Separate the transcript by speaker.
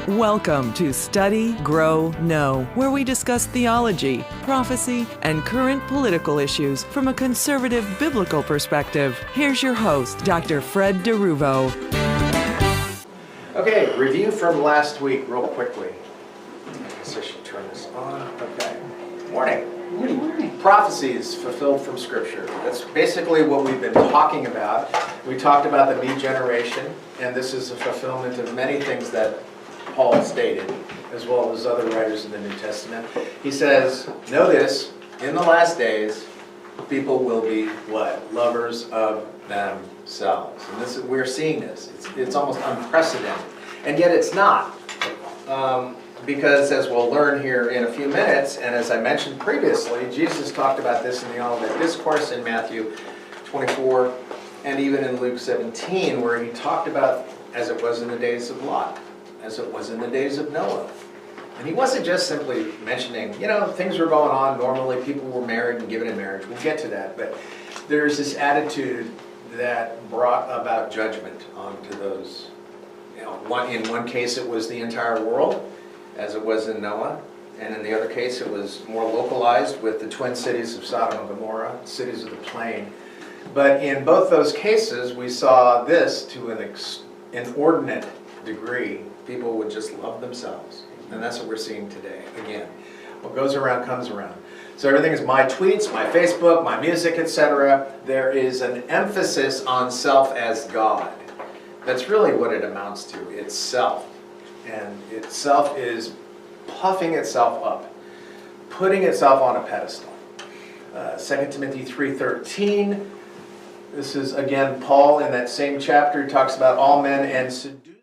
Speaker 1: Welcome to Study, Grow, Know, where we discuss theology, prophecy, and current political issues from a conservative biblical perspective. Here's your host, Dr. Fred DeRuvo.
Speaker 2: Okay, review from last week real quickly. I guess I should turn this on. Okay. Morning.
Speaker 3: Morning.
Speaker 2: Prophecies fulfilled from Scripture. That's basically what we've been talking about. We talked about the me generation, and this is a fulfillment of many things that Paul stated, as well as other writers in the New Testament. He says, know this, in the last days, people will be what? Lovers of themselves. And this is, we're seeing this. It's almost unprecedented. And yet it's not. Because as we'll learn here in a few minutes, and as I mentioned previously, Jesus talked about this in the Olivet Discourse in Matthew 24, and even in Luke 17, where he talked about as it was in the days of Lot, as it was in the days of Noah. And he wasn't just simply mentioning, things were going on normally, people were married and given in marriage. We'll get to that, but there's this attitude that brought about judgment onto those. In one case it was the entire world, as it was in Noah, and in the other case it was more localized with the twin cities of Sodom and Gomorrah, cities of the plain. But in both those cases we saw this to an inordinate degree. People would just love themselves. And that's what we're seeing today. Again, what goes around comes around. So everything is my tweets, my Facebook, my music, etc. There is an emphasis on self as God. That's really what it amounts to. It's self. And itself is puffing itself up, putting itself on a pedestal. 2 Timothy 3:13. This is, again, Paul in that same chapter. He talks about all men and seduce